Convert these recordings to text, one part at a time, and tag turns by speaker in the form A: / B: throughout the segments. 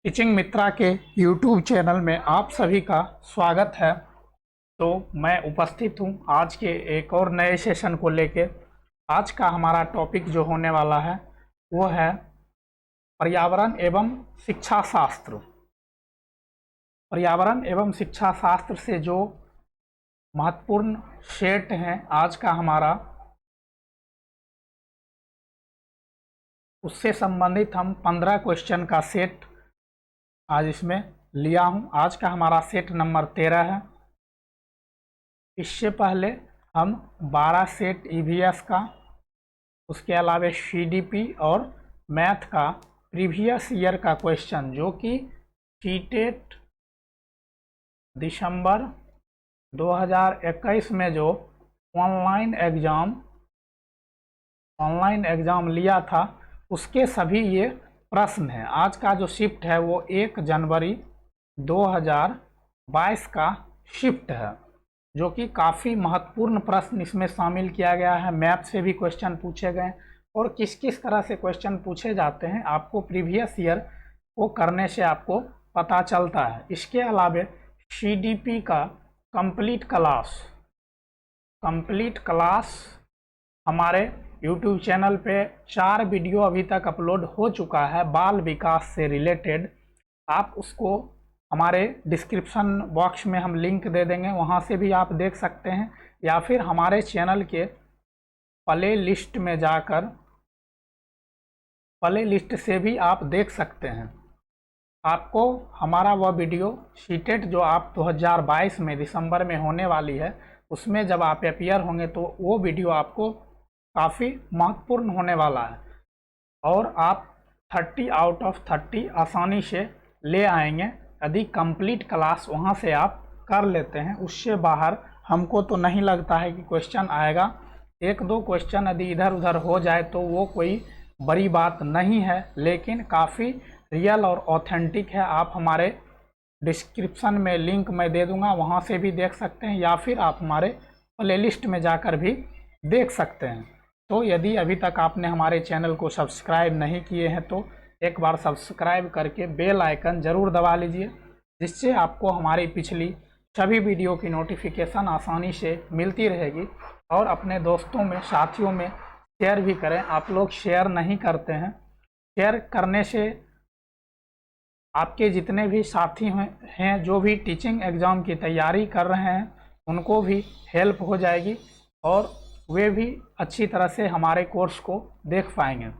A: Teaching मित्रा के YouTube channel में आप सभी का स्वागत है। तो मैं उपस्थित हूँ आज के एक और नए सेशन को लेके। आज का हमारा टॉपिक जो होने वाला है वो है पर्यावरण एवं शिक्षा शास्त्र। पर्यावरण एवं शिक्षा शास्त्र से जो महत्वपूर्ण सेट हैं आज का हमारा, उससे संबंधित हम 15 क्वेश्चन का सेट आज इसमें लिया हूं। आज का हमारा सेट नंबर 13 है। इससे पहले हम 12 सेट ईवीएस का, उसके अलावा सीडीपी और मैथ का प्रीवियस ईयर का क्वेश्चन जो कि सीटेट दिसंबर 2021 में जो ऑनलाइन एग्ज़ाम लिया था उसके सभी ये प्रश्न हैं। आज का जो शिफ्ट है वो 1 जनवरी 2022 का शिफ्ट है, जो कि काफ़ी महत्वपूर्ण प्रश्न इसमें शामिल किया गया है। मैथ से भी क्वेश्चन पूछे गए और किस किस तरह से क्वेश्चन पूछे जाते हैं आपको प्रीवियस ईयर को करने से आपको पता चलता है। इसके अलावा सीडीपी का कंप्लीट क्लास हमारे YouTube चैनल पे 4 वीडियो अभी तक अपलोड हो चुका है बाल विकास से रिलेटेड। आप उसको हमारे डिस्क्रिप्शन बॉक्स में हम लिंक दे देंगे, वहाँ से भी आप देख सकते हैं, या फिर हमारे चैनल के प्ले लिस्ट में जाकर प्ले लिस्ट से भी आप देख सकते हैं। आपको हमारा वह वीडियो सीटेट जो आप 2022 में दिसंबर में होने वाली है उसमें जब आप अपीयर होंगे तो वो वीडियो आपको काफ़ी महत्वपूर्ण होने वाला है और आप 30 आउट ऑफ 30 आसानी से ले आएंगे यदि कंप्लीट क्लास वहाँ से आप कर लेते हैं। उससे बाहर हमको तो नहीं लगता है कि क्वेश्चन आएगा। एक दो क्वेश्चन यदि इधर उधर हो जाए तो वो कोई बड़ी बात नहीं है, लेकिन काफ़ी रियल और ऑथेंटिक है। आप हमारे डिस्क्रिप्शन में लिंक मैं दे दूँगा, वहाँ से भी देख सकते हैं, या फिर आप हमारे प्लेलिस्ट में जाकर भी देख सकते हैं। तो यदि अभी तक आपने हमारे चैनल को सब्सक्राइब नहीं किए हैं तो एक बार सब्सक्राइब करके बेल आइकन ज़रूर दबा लीजिए, जिससे आपको हमारी पिछली सभी वीडियो की नोटिफिकेशन आसानी से मिलती रहेगी। और अपने दोस्तों में, साथियों में शेयर भी करें। आप लोग शेयर नहीं करते हैं। शेयर करने से आपके जितने भी साथी हैं जो भी टीचिंग एग्ज़ाम की तैयारी कर रहे हैं उनको भी हेल्प हो जाएगी और वे भी अच्छी तरह से हमारे कोर्स को देख पाएंगे।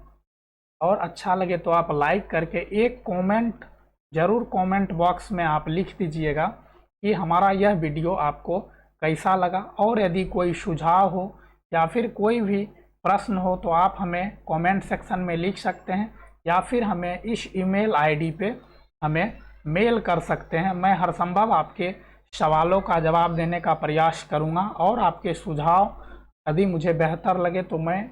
A: और अच्छा लगे तो आप लाइक करके एक कमेंट ज़रूर कमेंट बॉक्स में आप लिख दीजिएगा कि हमारा यह वीडियो आपको कैसा लगा। और यदि कोई सुझाव हो या फिर कोई भी प्रश्न हो तो आप हमें कमेंट सेक्शन में लिख सकते हैं, या फिर हमें इस ईमेल आईडी पे हमें मेल कर सकते हैं। मैं हर संभव आपके सवालों का जवाब देने का प्रयास करूँगा और आपके सुझाव यदि मुझे बेहतर लगे तो मैं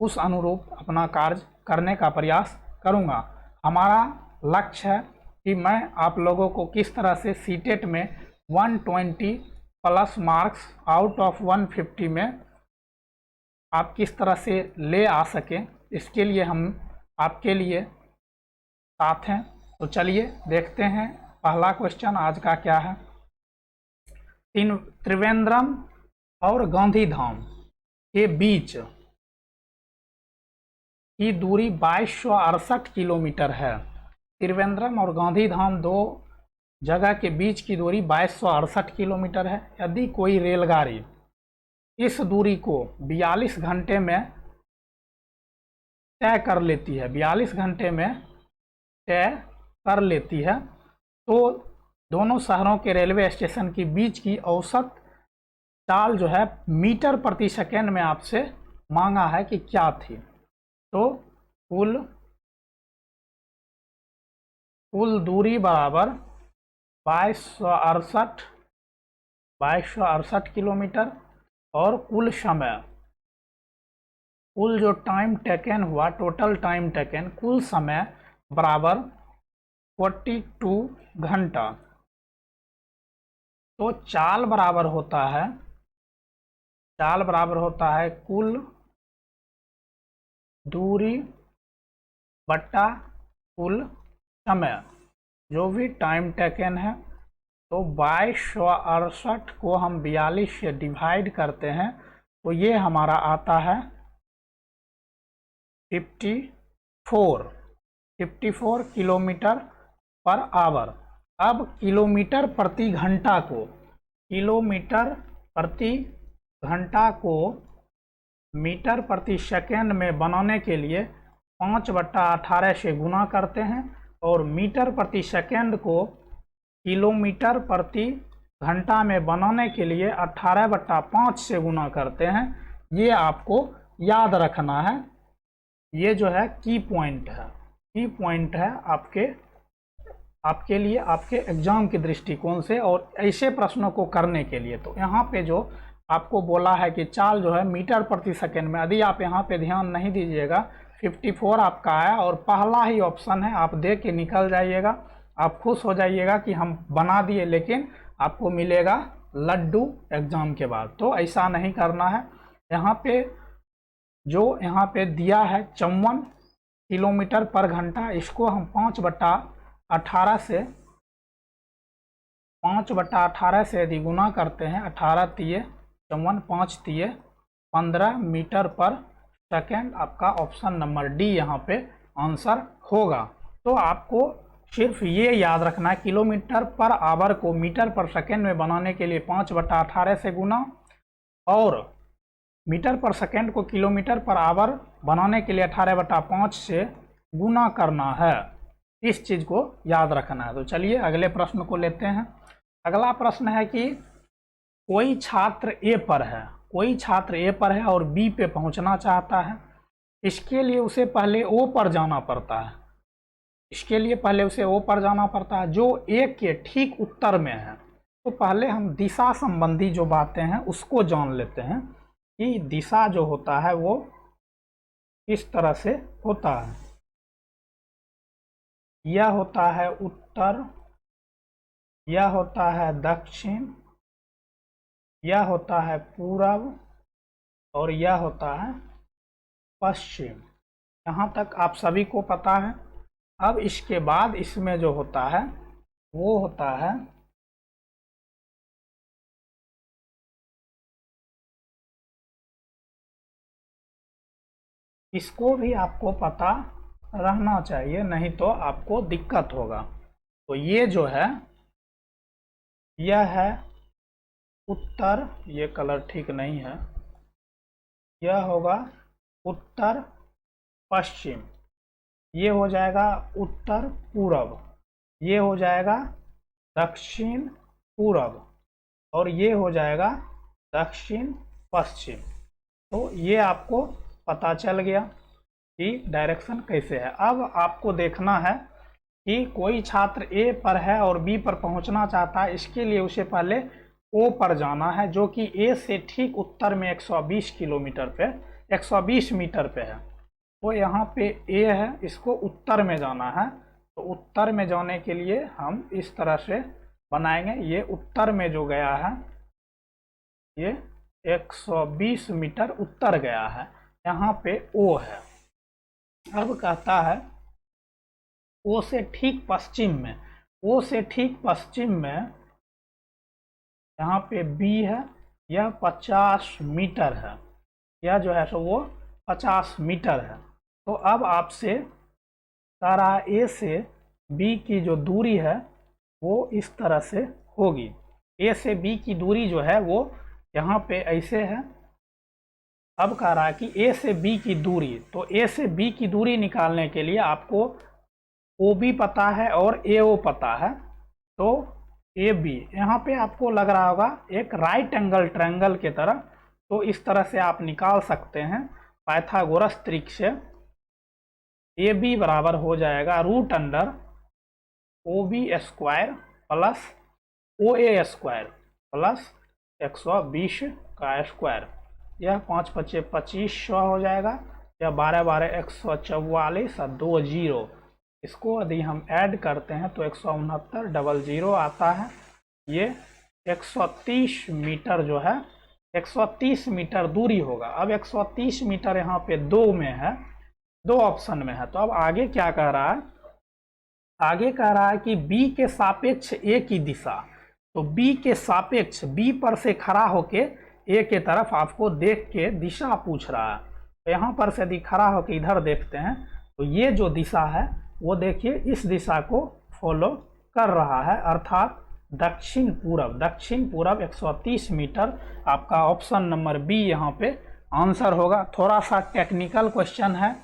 A: उस अनुरूप अपना कार्य करने का प्रयास करूंगा। हमारा लक्ष्य है कि मैं आप लोगों को किस तरह से सीटेट में 120 प्लस मार्क्स आउट ऑफ 150 में आप किस तरह से ले आ सकें, इसके लिए हम आपके लिए साथ हैं। तो चलिए देखते हैं पहला क्वेश्चन आज का क्या है। त्रिवेंद्रम और गांधीधाम के बीच की दूरी 2268 किलोमीटर है। त्रिवेंद्रम और गांधीधाम दो जगह के बीच की दूरी 2268 किलोमीटर है। यदि कोई रेलगाड़ी इस दूरी को 42 घंटे में तय कर लेती है, 42 घंटे में तय कर लेती है, तो दोनों शहरों के रेलवे स्टेशन के बीच की औसत चाल जो है मीटर प्रति सेकेंड में आपसे मांगा है कि क्या थी। तो कुल दूरी बराबर 2268 किलोमीटर और कुल समय, कुल जो टाइम टेकन हुआ, टोटल टाइम टेकन, कुल समय बराबर 42 घंटा। तो चाल बराबर होता है कुल दूरी बट्टा कुल समय। जो भी टाइम टेकन है, तो 2268 को हम 42 से डिवाइड करते हैं तो ये हमारा आता है 54 किलोमीटर पर आवर। अब किलोमीटर प्रति घंटा को मीटर प्रति सेकेंड में बनाने के लिए 5/18 से गुना करते हैं और मीटर प्रति सेकेंड को किलोमीटर प्रति घंटा में बनाने के लिए 18/5 से गुना करते हैं। ये आपको याद रखना है। ये जो है की पॉइंट है आपके लिए, आपके एग्जाम के दृष्टिकोण से और ऐसे प्रश्नों को करने के लिए। तो यहाँ पे जो आपको बोला है कि चाल जो है मीटर प्रति सेकेंड में, यदि आप यहाँ पे ध्यान नहीं दीजिएगा 54 आपका आया और पहला ही ऑप्शन है, आप देख के निकल जाइएगा, आप खुश हो जाइएगा कि हम बना दिए, लेकिन आपको मिलेगा लड्डू एग्जाम के बाद। तो ऐसा नहीं करना है। यहाँ पे जो यहाँ पे दिया है 54 किलोमीटर पर घंटा, इसको हम 5/18 से यदि गुना करते हैं, 18 तिये 54, 5 तिये 15 मीटर पर सेकेंड, आपका ऑप्शन नंबर डी यहाँ पे आंसर होगा। तो आपको सिर्फ ये याद रखना है, किलोमीटर पर आवर को मीटर पर सेकेंड में बनाने के लिए 5/18 से गुना और मीटर पर सेकेंड को किलोमीटर पर आवर बनाने के लिए 18/5 से गुना करना है। इस चीज़ को याद रखना है। तो चलिए अगले प्रश्न को लेते हैं। अगला प्रश्न है कि कोई छात्र ए पर है और बी पे पहुंचना चाहता है। इसके लिए उसे पहले ओ पर जाना पड़ता है। जो ए के ठीक उत्तर में है। तो पहले हम दिशा संबंधी जो बातें हैं उसको जान लेते हैं कि दिशा जो होता है वो इस तरह से होता है। यह होता है उत्तर, यह होता है दक्षिण, यह होता है पूरब और यह होता है पश्चिम। यहाँ तक आप सभी को पता है। अब इसके बाद इसमें जो होता है वो होता है इसको भी आपको पता रहना चाहिए, नहीं तो आपको दिक्कत होगा। तो ये जो है यह है उत्तर, ये कलर ठीक नहीं है, यह होगा उत्तर पश्चिम, ये हो जाएगा उत्तर पूरब, ये हो जाएगा दक्षिण पूरब और ये हो जाएगा दक्षिण पश्चिम। तो ये आपको पता चल गया कि डायरेक्शन कैसे है। अब आपको देखना है कि कोई छात्र ए पर है और बी पर पहुंचना चाहता है। इसके लिए उसे पहले ओ पर जाना है, जो कि ए से ठीक उत्तर में 120 मीटर पे है। तो यहाँ पे ए है, इसको उत्तर में जाना है। तो उत्तर में जाने के लिए हम इस तरह से बनाएंगे। ये उत्तर में जो गया है ये 120 मीटर उत्तर गया है। यहाँ पे ओ है। अब कहता है ओ से ठीक पश्चिम में यहाँ पे बी है, यह 50 मीटर है, यह जो है सो वो 50 मीटर है। तो अब आपसे सारा ए से बी की जो दूरी है वो इस तरह से होगी। ए से बी की दूरी जो है वो यहाँ पे ऐसे है। अब कह रहा है कि ए से बी की दूरी, तो ए से बी की दूरी निकालने के लिए आपको ओ बी पता है और ए ओ पता है। तो ए बी यहाँ पे आपको लग रहा होगा एक राइट एंगल ट्रायंगल की तरह, तो इस तरह से आप निकाल सकते हैं पाइथागोरस ट्रिक से। ए बी बराबर हो जाएगा √root under O B square plus O A square plus 120 का स्क्वायर। यह 5 × 5 = 2500 हो जाएगा। यह 12 × 12 = 144 और 2 0। इसको यदि हम ऐड करते हैं तो 169 00 आता है। ये 130 मीटर जो है 130 मीटर दूरी होगा। अब 130 मीटर यहाँ पे 2 में है, 2 ऑप्शन में है। तो अब आगे क्या कह रहा है आगे कह रहा है कि बी के सापेक्ष ए की दिशा, तो बी के सापेक्ष, बी पर से खड़ा होके ए के तरफ आपको देख के दिशा पूछ रहा है। तो यहाँ पर से यदि खड़ा होके इधर देखते हैं तो ये जो दिशा है वो देखिए इस दिशा को फॉलो कर रहा है, अर्थात दक्षिण पूरब। दक्षिण पूरब 130 मीटर आपका ऑप्शन नंबर बी यहाँ पे आंसर होगा। थोड़ा सा टेक्निकल क्वेश्चन है,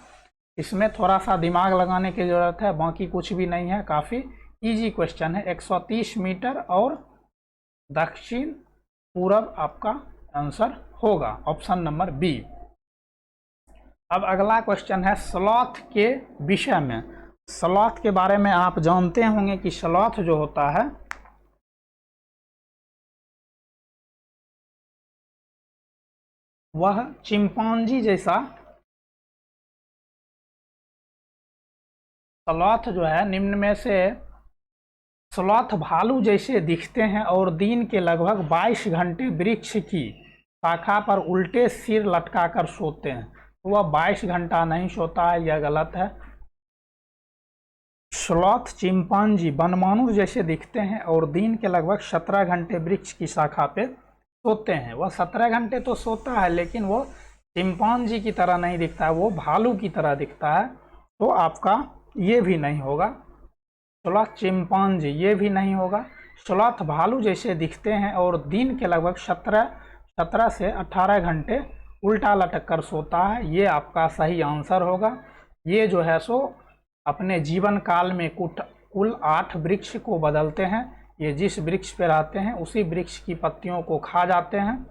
A: इसमें थोड़ा सा दिमाग लगाने की ज़रूरत है, बाकी कुछ भी नहीं है, काफ़ी इजी क्वेश्चन है। 130 मीटर और दक्षिण पूरब आपका आंसर होगा, ऑप्शन नंबर बी। अब अगला क्वेश्चन है स्लॉथ के विषय में। स्लॉथ के बारे में आप जानते होंगे कि स्लॉथ जो होता है वह चिंपांजी जैसा, स्लॉथ जो है निम्न में से स्लॉथ भालू जैसे दिखते हैं और दिन के लगभग 22 घंटे वृक्ष की शाखा पर उल्टे सिर लटकाकर सोते हैं। तो वह 22 घंटा नहीं सोता है, यह गलत है। स्लॉथ चिंपांजी वनमानुष जैसे दिखते हैं और दिन के लगभग 17 घंटे वृक्ष की शाखा पे सोते हैं। वह 17 घंटे तो सोता है लेकिन वो चिंपांजी की तरह नहीं दिखता है, वो भालू की तरह दिखता है। तो आपका ये भी नहीं होगा, स्लॉथ चिंपांजी ये भी नहीं होगा। स्लॉथ भालू जैसे दिखते हैं और दिन के लगभग 17 से 18 घंटे उल्टा लटक कर सोता है, ये आपका सही आंसर होगा। ये जो है सो अपने जीवन काल में कुल 8 वृक्ष को बदलते हैं। ये जिस वृक्ष पे रहते हैं उसी वृक्ष की पत्तियों को खा जाते हैं।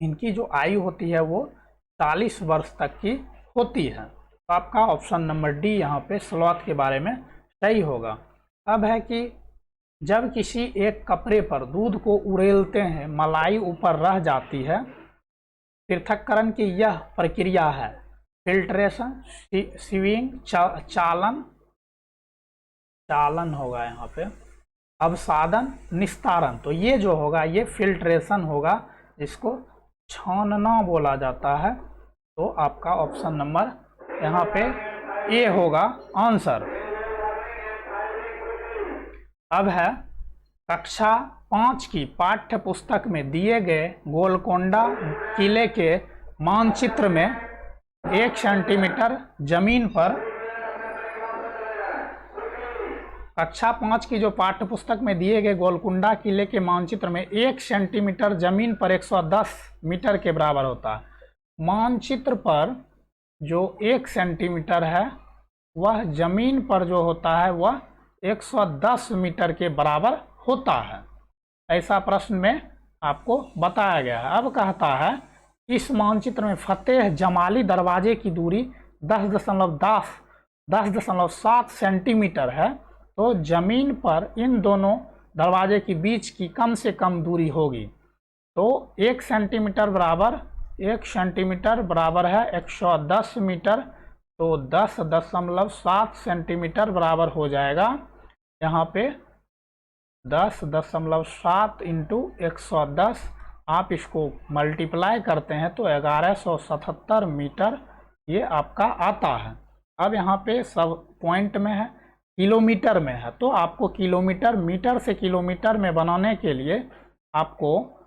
A: इनकी जो आयु होती है वो 40 वर्ष तक की होती है। तो आपका ऑप्शन नंबर डी यहाँ पे स्लॉथ के बारे में सही होगा। अब है कि जब किसी एक कपड़े पर दूध को उड़ेलते हैं, मलाई ऊपर रह जाती है। पृथक्करण की यह प्रक्रिया है फिल्ट्रेशन, सीविंग, चालन होगा यहाँ पे, अवसादन, निस्तारण। तो ये जो होगा ये फिल्ट्रेशन होगा, जिसको छानना बोला जाता है। तो आपका ऑप्शन नंबर यहाँ पे ए होगा आंसर। अब है कक्षा 5 की पाठ्य पुस्तक में दिए गए गोलकोंडा किले के मानचित्र में 1 सेंटीमीटर जमीन पर, कक्षा 5 की जो पाठ्य पुस्तक में दिए गए गोलकुंडा किले के मानचित्र में 1 सेंटीमीटर जमीन पर 110 मीटर के बराबर होता है। मानचित्र पर जो 1 सेंटीमीटर है वह जमीन पर जो होता है वह 110 मीटर के बराबर होता है, ऐसा प्रश्न में आपको बताया गया है। अब कहता है इस मानचित्र में फतेह जमाली दरवाजे की दूरी 10.7 सेंटीमीटर है। तो जमीन पर इन दोनों दरवाजे के बीच की कम से कम दूरी होगी। तो 1 सेंटीमीटर बराबर है 110 मीटर, तो 10.7 सेंटीमीटर बराबर हो जाएगा यहाँ पे 10.7 इंटू 110। आप इसको मल्टीप्लाई करते हैं तो 1177 मीटर ये आपका आता है। अब यहाँ पे सब पॉइंट में है, किलोमीटर में है, तो आपको किलोमीटर, मीटर से किलोमीटर में बनाने के लिए आपको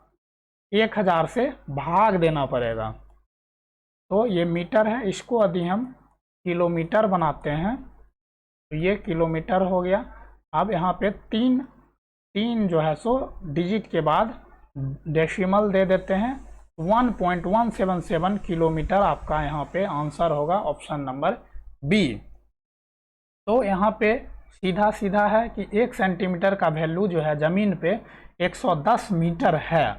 A: 1000 से भाग देना पड़ेगा। तो ये मीटर है, इसको यदि हम किलोमीटर बनाते हैं तो ये किलोमीटर हो गया। अब यहाँ पे तीन जो है सो डिजिट के बाद डेसिमल दे देते हैं, 1.177 किलोमीटर आपका यहाँ पे आंसर होगा, ऑप्शन नंबर बी। तो यहाँ पे सीधा है कि 1 सेंटीमीटर का वैल्यू जो है ज़मीन पे 110 मीटर है।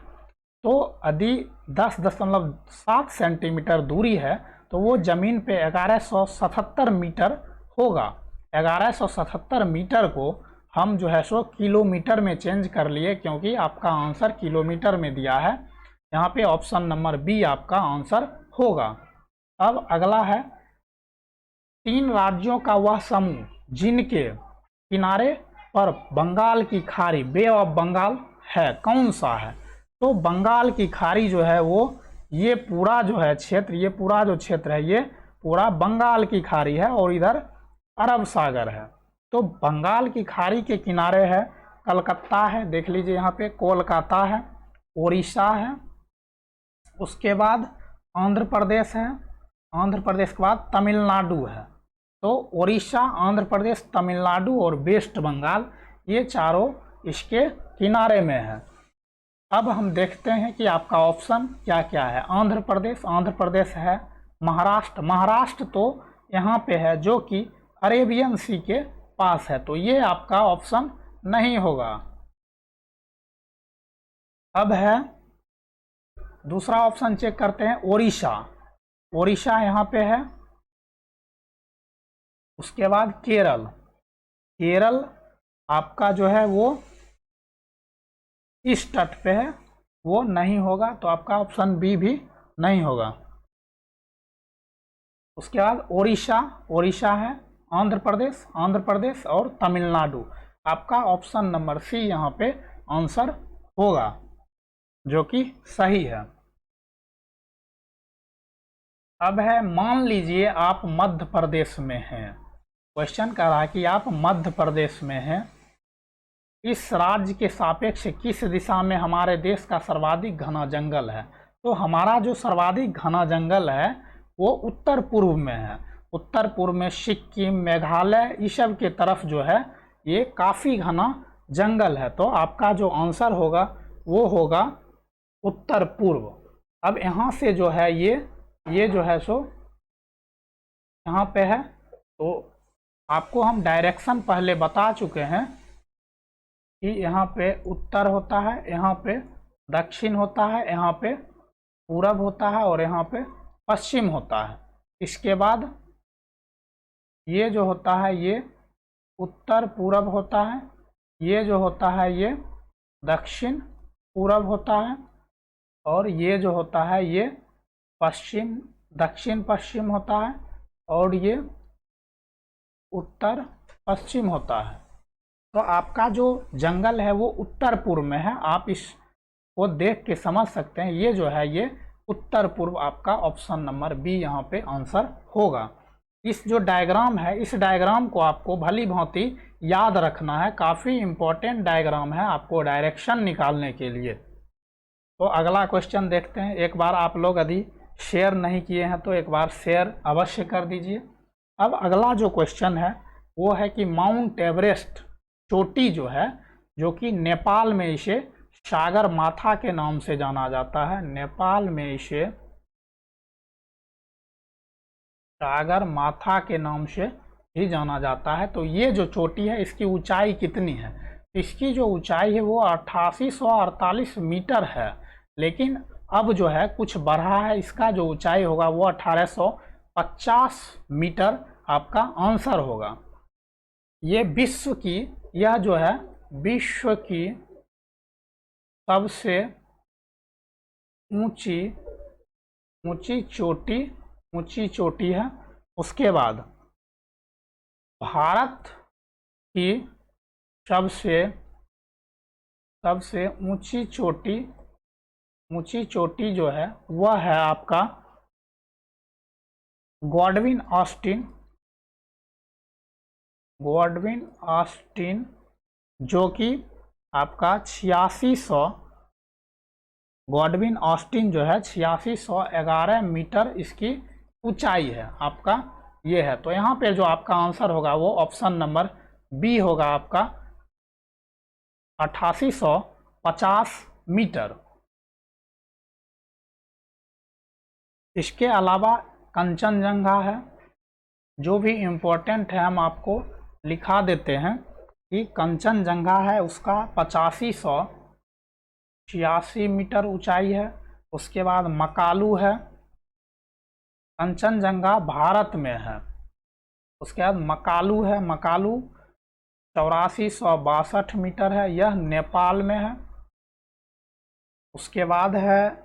A: तो यदि 10.7 सेंटीमीटर दूरी है तो वो ज़मीन पे 1177 मीटर होगा। 1177 मीटर को हम जो है सो किलोमीटर में चेंज कर लिए, क्योंकि आपका आंसर किलोमीटर में दिया है। यहाँ पे ऑप्शन नंबर बी आपका आंसर होगा। अब अगला है 3 राज्यों का वह समूह जिनके किनारे पर बंगाल की खाड़ी, बे ऑफ बंगाल है, कौन सा है? तो बंगाल की खाड़ी जो है वो ये पूरा जो है क्षेत्र, ये पूरा जो क्षेत्र है ये पूरा बंगाल की खाड़ी है, और इधर अरब सागर है। तो बंगाल की खाड़ी के किनारे है कलकत्ता है, देख लीजिए यहाँ पे कोलकाता है, उड़ीसा है, उसके बाद आंध्र प्रदेश है, आंध्र प्रदेश के बाद तमिलनाडु है। तो उड़ीसा, आंध्र प्रदेश, तमिलनाडु और वेस्ट बंगाल ये चारों इसके किनारे में है। अब हम देखते हैं कि आपका ऑप्शन क्या क्या है। आंध्र प्रदेश है, महाराष्ट्र तो यहाँ पे है जो कि अरेबियन सी के पास है, तो ये आपका ऑप्शन नहीं होगा। अब है दूसरा ऑप्शन चेक करते हैं, ओडिशा यहाँ पे है। उसके बाद केरल आपका जो है वो इस तट पे है, वो नहीं होगा, तो आपका ऑप्शन बी भी नहीं होगा। उसके बाद ओडिशा है, आंध्र प्रदेश और तमिलनाडु। आपका ऑप्शन नंबर सी यहाँ पे आंसर होगा, जो कि सही है। अब है, मान लीजिए आप मध्य प्रदेश में हैं, क्वेश्चन कर रहा है कि आप मध्य प्रदेश में हैं, इस राज्य के सापेक्ष किस दिशा में हमारे देश का सर्वाधिक घना जंगल है। तो हमारा जो सर्वाधिक घना जंगल है वो उत्तर पूर्व में है। उत्तर पूर्व में सिक्किम, मेघालय, इस सब के तरफ जो है ये काफ़ी घना जंगल है। तो आपका जो आंसर होगा वो होगा उत्तर पूर्व। अब यहाँ से जो है ये जो है सो यहाँ पे है, तो आपको हम डायरेक्शन पहले बता चुके हैं कि यहाँ पे उत्तर होता है, यहाँ पे दक्षिण होता है, यहाँ पे पूरब होता है और यहाँ पे पश्चिम होता है। इसके बाद ये जो होता है ये उत्तर पूरब होता है, ये जो होता है ये दक्षिण पूरब होता है, और ये जो होता है ये दक्षिण पश्चिम होता है, और ये उत्तर पश्चिम होता है। तो आपका जो जंगल है वो उत्तर पूर्व में है, आप इसको देख के समझ सकते हैं। ये जो है ये उत्तर पूर्व, आपका ऑप्शन नंबर बी यहाँ पे आंसर होगा। इस जो डायग्राम है, इस डायग्राम को आपको भली भांति याद रखना है, काफ़ी इम्पोर्टेंट डायग्राम है आपको डायरेक्शन निकालने के लिए। तो अगला क्वेश्चन देखते हैं। एक बार आप लोग यदि शेयर नहीं किए हैं तो एक बार शेयर अवश्य कर दीजिए। अब अगला जो क्वेश्चन है वो है कि माउंट एवरेस्ट चोटी जो है, जो कि नेपाल में इसे सागर माथा के नाम से जाना जाता है, नेपाल में इसे सागर माथा के नाम से ही जाना जाता है। तो ये जो चोटी है इसकी ऊंचाई कितनी है? इसकी जो ऊंचाई है वो 8848 मीटर है, लेकिन अब जो है कुछ बढ़ा है, इसका जो ऊंचाई होगा वो 1850 मीटर आपका आंसर होगा। ये यह जो है विश्व की सबसे ऊंची चोटी है। उसके बाद भारत की सबसे ऊंची चोटी जो है वह है आपका गॉडविन ऑस्टिन, जो कि आपका 8600, गॉडविन ऑस्टिन जो है 8611 मीटर इसकी ऊंचाई है, आपका ये है। तो यहाँ पे जो आपका आंसर होगा वो ऑप्शन नंबर बी होगा, आपका 8850 मीटर। इसके अलावा कंचनजंगा है, जो भी इम्पोर्टेंट है हम आपको लिखा देते हैं कि कंचनजंगा है, उसका 8586 मीटर ऊंचाई है। उसके बाद मकालू है, कंचनजंगा भारत में है। उसके बाद मकालू है, मकालू 8462 मीटर है, यह नेपाल में है। उसके बाद है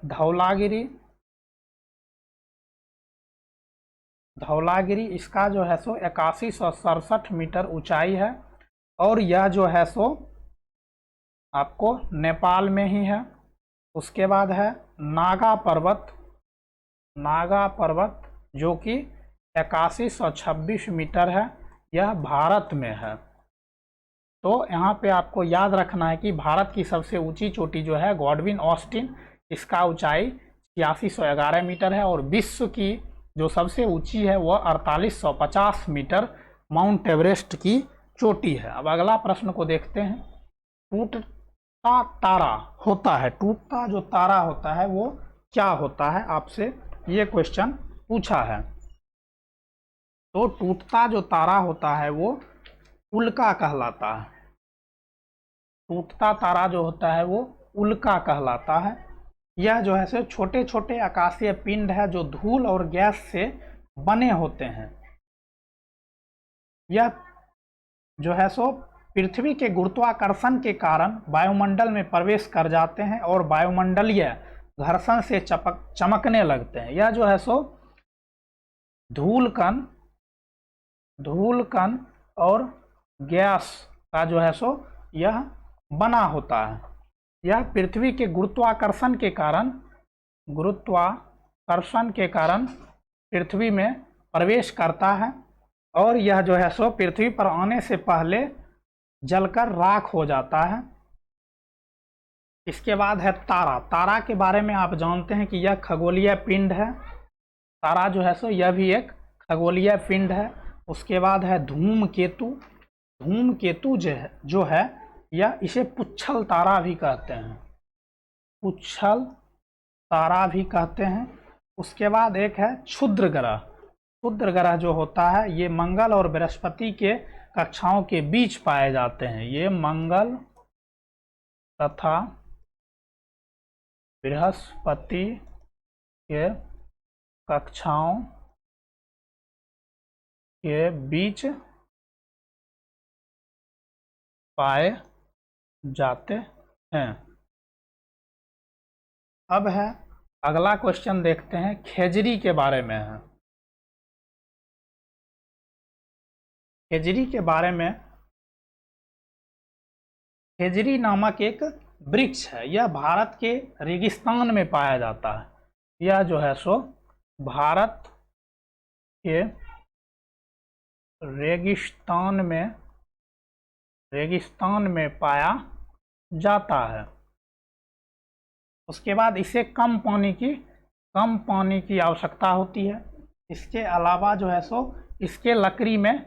A: धौलागिरी, इसका जो है सो 8167 मीटर ऊंचाई है, और यह जो है सो आपको नेपाल में ही है। उसके बाद है नागा पर्वत, जो कि 8126 मीटर है, यह भारत में है। तो यहाँ पे आपको याद रखना है कि भारत की सबसे ऊंची चोटी जो है गॉडविन ऑस्टिन, इसका ऊंचाई 8611 मीटर है, और विश्व की जो सबसे ऊंची है वह 4850 मीटर माउंट एवरेस्ट की चोटी है। अब अगला प्रश्न को देखते हैं। टूटता तारा होता है, टूटता जो तारा होता है वो क्या होता है, आपसे ये क्वेश्चन पूछा है। तो टूटता जो तारा होता है वो उल्का कहलाता है। टूटता तारा जो होता है वो उल्का कहलाता है। यह जो है सो छोटे छोटे आकाशीय पिंड है जो धूल और गैस से बने होते हैं। यह जो है सो पृथ्वी के गुरुत्वाकर्षण के कारण वायुमंडल में प्रवेश कर जाते हैं और वायुमंडलीय घर्षण से चमकने लगते हैं। यह जो है सो धूल कण और गैस का जो है सो यह बना होता है। यह पृथ्वी के गुरुत्वाकर्षण के कारण पृथ्वी में प्रवेश करता है और यह जो है सो पृथ्वी पर आने से पहले जलकर राख हो जाता है। इसके बाद है तारा। तारा के बारे में आप जानते हैं कि यह खगोलीय पिंड है। तारा जो है सो यह भी एक खगोलीय पिंड है। उसके बाद है धूमकेतु। धूमकेतु जो है यह इसे पुच्छल तारा भी कहते हैं, पुच्छल तारा भी कहते हैं। उसके बाद एक है क्षुद्र ग्रह। क्षुद्र ग्रह जो होता है ये मंगल और बृहस्पति के कक्षाओं के बीच पाए जाते हैं। ये मंगल तथा बृहस्पति के कक्षाओं के बीच पाए जाते हैं। अब है अगला क्वेश्चन देखते हैं, खेजरी के बारे में है। खेजरी के बारे में, खेजरी नामक एक वृक्ष है। यह भारत के रेगिस्तान में पाया जाता है। यह जो है सो भारत के रेगिस्तान में पाया जाता है। उसके बाद इसे कम पानी की आवश्यकता होती है। इसके अलावा जो है सो इसके लकड़ी में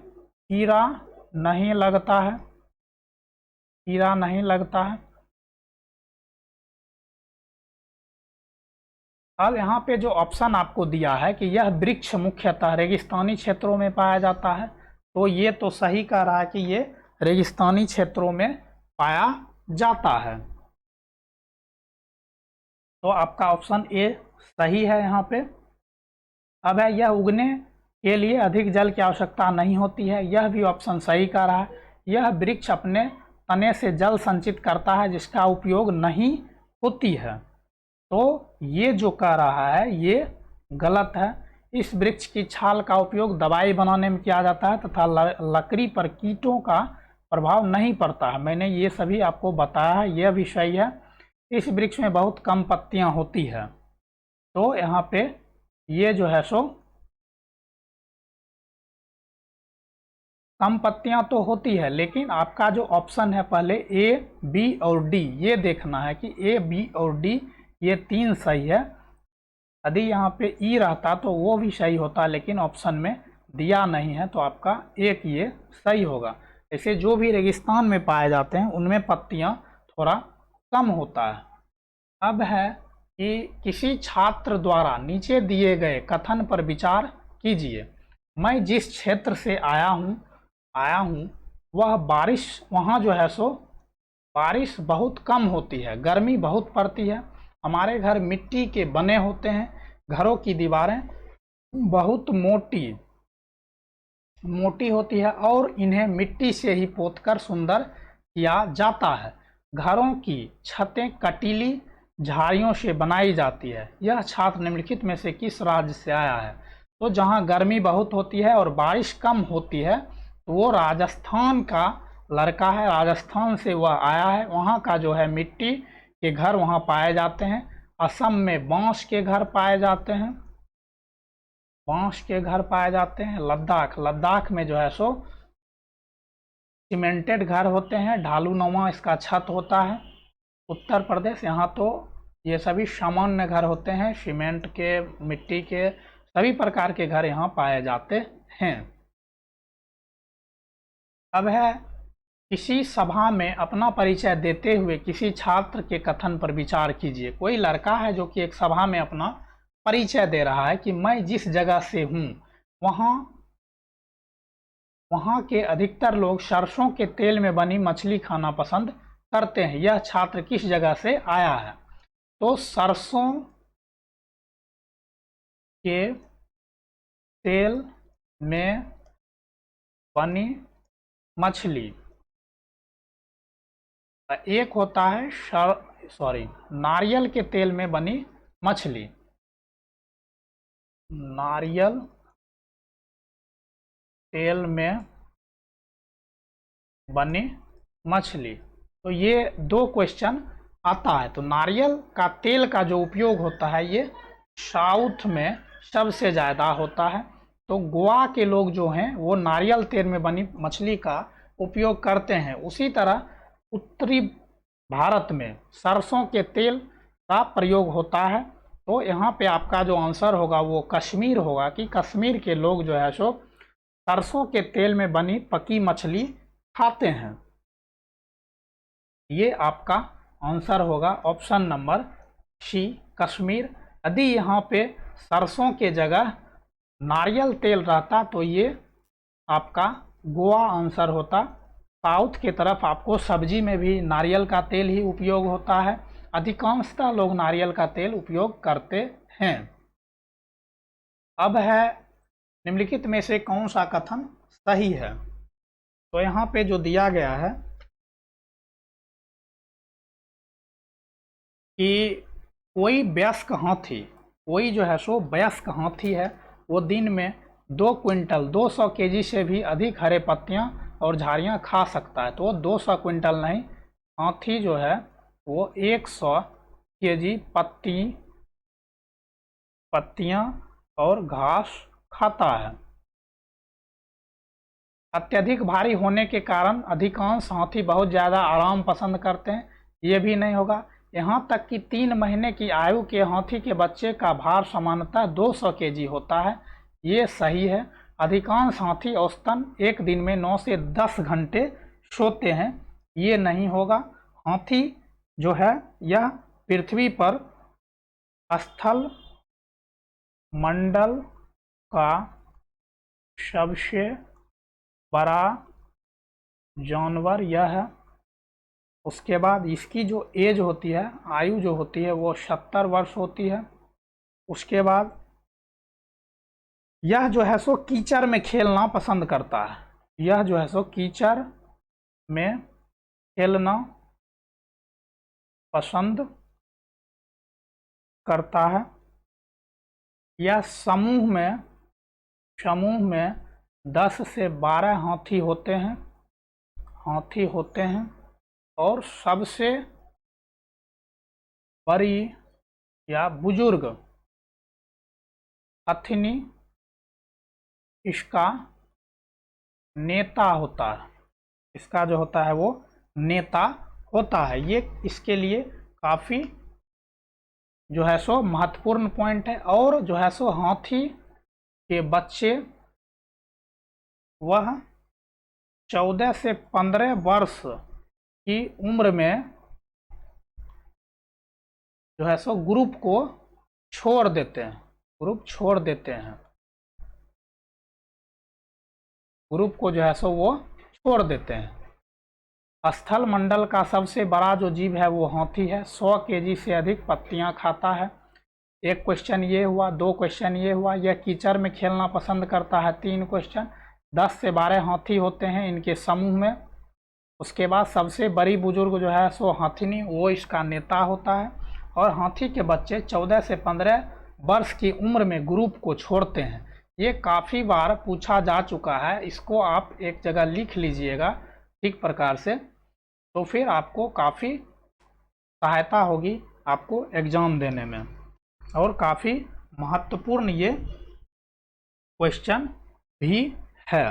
A: कीड़ा नहीं लगता है, कीड़ा नहीं लगता है। अब यहाँ पे जो ऑप्शन आपको दिया है कि यह वृक्ष मुख्यतः रेगिस्तानी क्षेत्रों में पाया जाता है, तो ये तो सही कह रहा है कि ये रेगिस्तानी क्षेत्रों में पाया जाता है। तो आपका ऑप्शन ए सही है यहाँ पे। अब है यह उगने के लिए अधिक जल की आवश्यकता नहीं होती है। यह भी ऑप्शन सही कह रहा है। यह वृक्ष अपने तने से जल संचित करता है जिसका उपयोग नहीं होती है। तो ये जो कह रहा है ये गलत है। इस वृक्ष की छाल का उपयोग दवाई बनाने में किया जाता है तथा लकड़ी पर कीटों का प्रभाव नहीं पड़ता है। मैंने ये सभी आपको बताया है, यह भी सही है। इस वृक्ष में बहुत कम पत्तियां होती है। तो यहाँ पे ये जो है सो कम पत्तियां तो होती है, लेकिन आपका जो ऑप्शन है पहले ए, बी और डी, ये देखना है कि ए, बी और डी ये तीन सही है। यदि यहाँ पे ई रहता तो वो भी सही होता, लेकिन ऑप्शन में दिया नहीं है तो आपका एक ये सही होगा। ऐसे जो भी रेगिस्तान में पाए जाते हैं उनमें पत्तियाँ थोड़ा कम होता है। अब है कि किसी छात्र द्वारा नीचे दिए गए कथन पर विचार कीजिए। मैं जिस क्षेत्र से आया हूँ वह बारिश, वहाँ जो है सो बारिश बहुत कम होती है, गर्मी बहुत पड़ती है। हमारे घर मिट्टी के बने होते हैं। घरों की दीवारें बहुत मोटी होती है और इन्हें मिट्टी से ही पोतकर सुंदर किया जाता है। घरों की छतें कटीली झाड़ियों से बनाई जाती है। यह छात्र निम्नलिखित में से किस राज्य से आया है? तो जहाँ गर्मी बहुत होती है और बारिश कम होती है तो वो राजस्थान का लड़का है। राजस्थान से वह आया है। वहाँ का जो है मिट्टी के घर वहाँ पाए जाते हैं। असम में बांस के घर पाए जाते हैं, बांस के घर पाए जाते हैं। लद्दाख में जो है सो सीमेंटेड घर होते हैं, ढालूनुमा इसका छत होता है। उत्तर प्रदेश, यहाँ तो ये सभी सामान्य घर होते हैं, सीमेंट के, मिट्टी के, सभी प्रकार के घर यहाँ पाए जाते हैं। अब है, किसी सभा में अपना परिचय देते हुए किसी छात्र के कथन पर विचार कीजिए। कोई लड़का है जो कि एक सभा में अपना परिचय दे रहा है कि मैं जिस जगह से हूँ वहाँ के अधिकतर लोग सरसों के तेल में बनी मछली खाना पसंद करते हैं। यह छात्र किस जगह से आया है? तो सरसों के तेल में बनी मछली, एक होता है नारियल के तेल में बनी मछली, नारियल तेल में बनी मछली। तो ये 2 क्वेश्चन आता है। तो नारियल का तेल का जो उपयोग होता है ये साउथ में सबसे ज़्यादा होता है। तो गोवा के लोग जो हैं वो नारियल तेल में बनी मछली का उपयोग करते हैं। उसी तरह उत्तरी भारत में सरसों के तेल का प्रयोग होता है। तो यहाँ पे आपका जो आंसर होगा वो कश्मीर होगा, कि कश्मीर के लोग जो है सो सरसों के तेल में बनी पकी मछली खाते हैं। ये आपका आंसर होगा ऑप्शन नंबर सी, कश्मीर। यदि यहाँ पे सरसों के जगह नारियल तेल रहता तो ये आपका गोवा आंसर होता। साउथ की तरफ आपको सब्जी में भी नारियल का तेल ही उपयोग होता है। अधिकांशतः लोग नारियल का तेल उपयोग करते हैं। अब है, निम्नलिखित में से कौन सा कथन सही है? तो यहाँ पे जो दिया गया है कि कोई वयस्क हाथी, कोई जो है सो वयस्क हाथी है, वो दिन में 2 क्विंटल 200 केजी से भी अधिक हरे पत्तियाँ और झाड़ियाँ खा सकता है। तो 200 क्विंटल नहीं, हाथी जो है वो 100 केजी पत्तियाँ और घास खाता है। अत्यधिक भारी होने के कारण अधिकांश हाथी बहुत ज़्यादा आराम पसंद करते हैं, ये भी नहीं होगा। यहाँ तक कि 3 महीने की आयु के हाथी के बच्चे का भार सामान्यतः 200 केजी होता है, ये सही है। अधिकांश हाथी औसतन एक दिन में 9 से 10 घंटे सोते हैं, ये नहीं होगा। हाथी जो है यह पृथ्वी पर स्थल मंडल का सबसे बड़ा जानवर यह है। उसके बाद इसकी जो एज होती है, आयु जो होती है वो 70 वर्ष होती है। उसके बाद यह जो है सो कीचड़ में खेलना पसंद करता है, यह जो है सो कीचड़ में खेलना पसंद करता है। यह समूह में 10 से 12 हाथी होते हैं और सबसे बड़ी या बुजुर्ग हथिनी इसका नेता होता है, इसका जो होता है वो नेता होता है। ये इसके लिए काफ़ी जो है सो महत्वपूर्ण पॉइंट है। और जो है सो हाथी के बच्चे वह 14 से 15 वर्ष की उम्र में जो है सो ग्रुप को छोड़ देते हैं, ग्रुप को जो है सो वो छोड़ देते हैं। स्थल मंडल का सबसे बड़ा जो जीव है वो हाथी है, 100 केजी से अधिक पत्तियां खाता है। एक क्वेश्चन ये हुआ, 2 क्वेश्चन ये हुआ। यह कीचड़ में खेलना पसंद करता है, 3 क्वेश्चन। 10 से 12 हाथी होते हैं इनके समूह में। उसके बाद सबसे बड़ी बुजुर्ग जो है सो हाथिनी, वो इसका नेता होता है। और हाथी के बच्चे 14 से 15 वर्ष की उम्र में ग्रुप को छोड़ते हैं। ये काफ़ी बार पूछा जा चुका है, इसको आप एक जगह लिख लीजिएगा ठीक प्रकार से, तो फिर आपको काफ़ी सहायता होगी आपको एग्ज़ाम देने में। और काफ़ी महत्वपूर्ण ये क्वेश्चन भी है।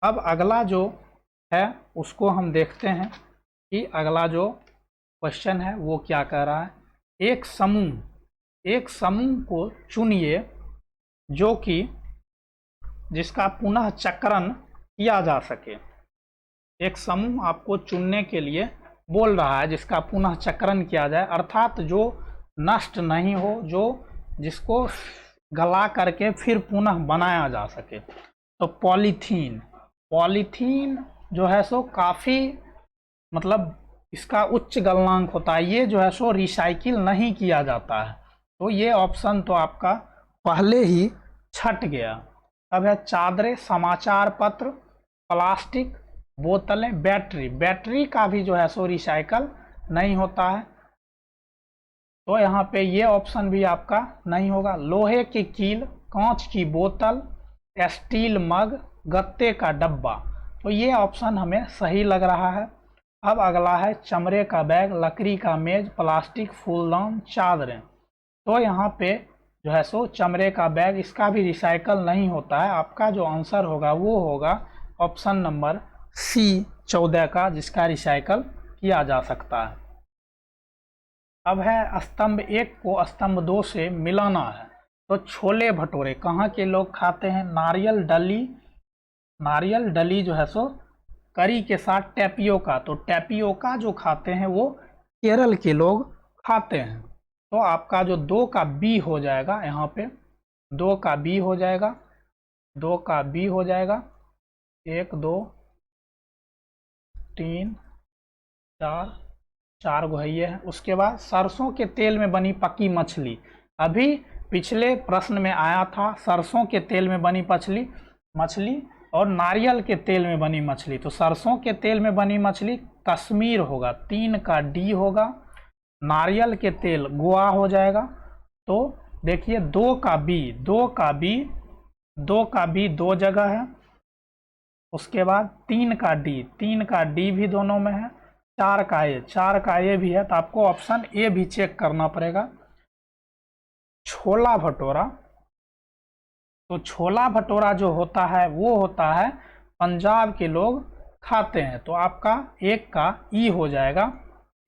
A: अब अगला जो है उसको हम देखते हैं कि अगला जो क्वेश्चन है वो क्या कह रहा है। एक समूह को चुनिए जो कि जिसका पुनः चक्रण किया जा सके। एक समूह आपको चुनने के लिए बोल रहा है जिसका पुनः चक्रण किया जाए, अर्थात जो नष्ट नहीं हो, जो जिसको गला करके फिर पुनः बनाया जा सके। तो पॉलीथीन जो है सो काफ़ी मतलब इसका उच्च गलनांक होता है, ये जो है सो रिसाइकिल नहीं किया जाता है। तो ये ऑप्शन तो आपका पहले ही छट गया। अब है चादरें, समाचार पत्र, प्लास्टिक, बोतलें, बैटरी का भी जो है सो रिसाइकल नहीं होता है, तो यहाँ पे ये ऑप्शन भी आपका नहीं होगा। लोहे की कील, कांच की बोतल, स्टील मग, गत्ते का डब्बा, तो ये ऑप्शन हमें सही लग रहा है। अब अगला है चमड़े का बैग, लकड़ी का मेज, प्लास्टिक, फूलदान, चादरें। तो यहाँ पे जो है सो चमड़े का बैग, इसका भी रिसाइकल नहीं होता है। आपका जो आंसर होगा वो होगा ऑप्शन नंबर सी 14 का, जिसका रिसाइकल किया जा सकता है। अब है स्तंभ 1 को स्तंभ 2 से मिलाना है। तो छोले भटूरे कहाँ के लोग खाते हैं? नारियल डली जो है सो करी के साथ टैपियोका, तो टैपियोका जो खाते हैं वो केरल के लोग खाते हैं। तो आपका जो 2 का बी हो जाएगा, यहाँ पे 2 का बी हो जाएगा, 2 का बी हो जाएगा। 1 2 3 4 गो है ये है। उसके बाद सरसों के तेल में बनी पकी मछली, अभी पिछले प्रश्न में आया था सरसों के तेल में बनी मछली और नारियल के तेल में बनी मछली। तो सरसों के तेल में बनी मछली कश्मीर होगा, 3 का डी होगा। नारियल के तेल गोवा हो जाएगा। तो देखिए 2 का बी 2 जगह है। उसके बाद 3 का डी भी दोनों में है। 4 का ए भी है। तो आपको ऑप्शन ए भी चेक करना पड़ेगा। छोला भटूरा, तो छोला भटूरा जो होता है वो होता है पंजाब के लोग खाते हैं। तो आपका 1 का ई हो जाएगा,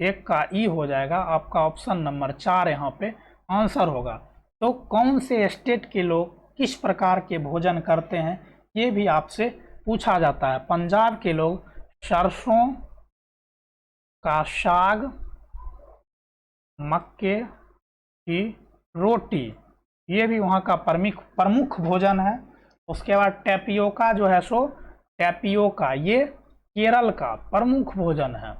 A: 1 का ई हो जाएगा। आपका ऑप्शन नंबर 4 यहाँ पे आंसर होगा। तो कौन से स्टेट के लोग किस प्रकार के भोजन करते हैं ये भी आपसे पूछा जाता है। पंजाब के लोग सरसों का साग, मक्के की रोटी, ये भी वहाँ का प्रमुख भोजन है। उसके बाद टैपियोका जो है सो टैपियोका ये केरल का प्रमुख भोजन है।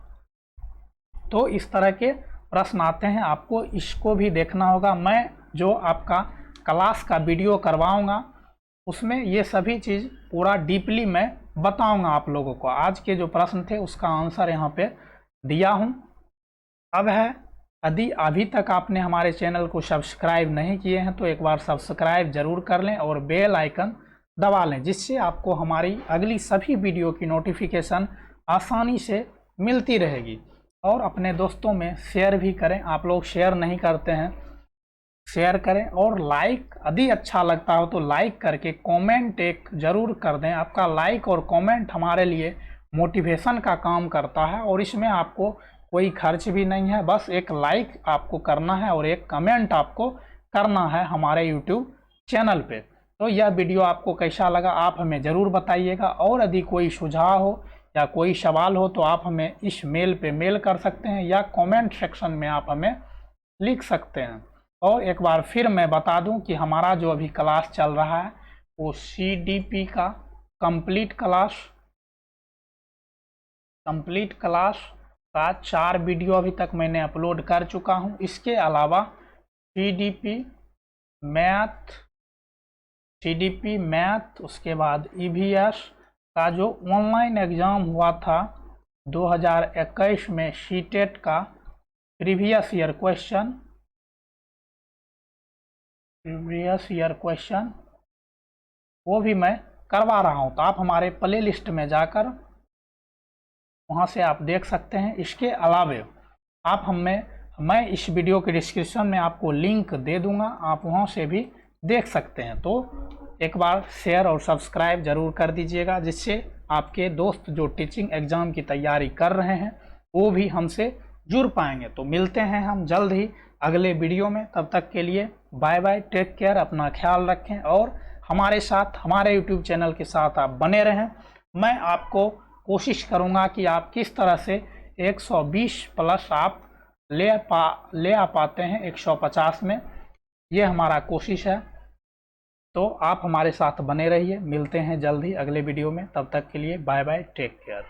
A: तो इस तरह के प्रश्न आते हैं, आपको इसको भी देखना होगा। मैं जो आपका क्लास का वीडियो करवाऊंगा उसमें ये सभी चीज़ पूरा डीपली मैं बताऊंगा आप लोगों को। आज के जो प्रश्न थे उसका आंसर यहाँ पे दिया हूँ। अब है, यदि अभी तक आपने हमारे चैनल को सब्सक्राइब नहीं किए हैं तो एक बार सब्सक्राइब जरूर कर लें और बेल आइकन दबा लें, जिससे आपको हमारी अगली सभी वीडियो की नोटिफिकेशन आसानी से मिलती रहेगी। और अपने दोस्तों में शेयर भी करें, आप लोग शेयर नहीं करते हैं, शेयर करें। और लाइक यदि अच्छा लगता हो तो लाइक करके कमेंट एक ज़रूर कर दें। आपका लाइक और कमेंट हमारे लिए मोटिवेशन का काम करता है और इसमें आपको कोई खर्च भी नहीं है, बस एक लाइक आपको करना है और एक कमेंट आपको करना है हमारे यूट्यूब चैनल पे। तो यह वीडियो आपको कैसा लगा आप हमें ज़रूर बताइएगा। और यदि कोई सुझाव हो या कोई सवाल हो तो आप हमें इस मेल पे मेल कर सकते हैं या कमेंट सेक्शन में आप हमें लिख सकते हैं। और एक बार फिर मैं बता दूं कि हमारा जो अभी क्लास चल रहा है वो CDP का कंप्लीट क्लास का 4 वीडियो अभी तक मैंने अपलोड कर चुका हूं। इसके अलावा CDP मैथ, उसके बाद EVS का जो ऑनलाइन एग्ज़ाम हुआ था 2021 में सीटेट का प्रीवियस ईयर क्वेश्चन वो भी मैं करवा रहा हूं। तो आप हमारे प्ले लिस्ट में जाकर वहां से आप देख सकते हैं। इसके अलावा आप मैं इस वीडियो के डिस्क्रिप्शन में आपको लिंक दे दूंगा, आप वहां से भी देख सकते हैं। तो एक बार शेयर और सब्सक्राइब ज़रूर कर दीजिएगा, जिससे आपके दोस्त जो टीचिंग एग्ज़ाम की तैयारी कर रहे हैं वो भी हमसे जुड़ पाएंगे। तो मिलते हैं हम जल्द ही अगले वीडियो में। तब तक के लिए बाय बाय, टेक केयर, अपना ख्याल रखें और हमारे साथ, हमारे यूट्यूब चैनल के साथ आप बने रहें। मैं आपको कोशिश करूंगा कि आप किस तरह से 120 प्लस आप ले आ पाते हैं 150 में, ये हमारा कोशिश है। तो आप हमारे साथ बने रहिए। मिलते हैं जल्द ही अगले वीडियो में। तब तक के लिए बाय बाय, टेक केयर।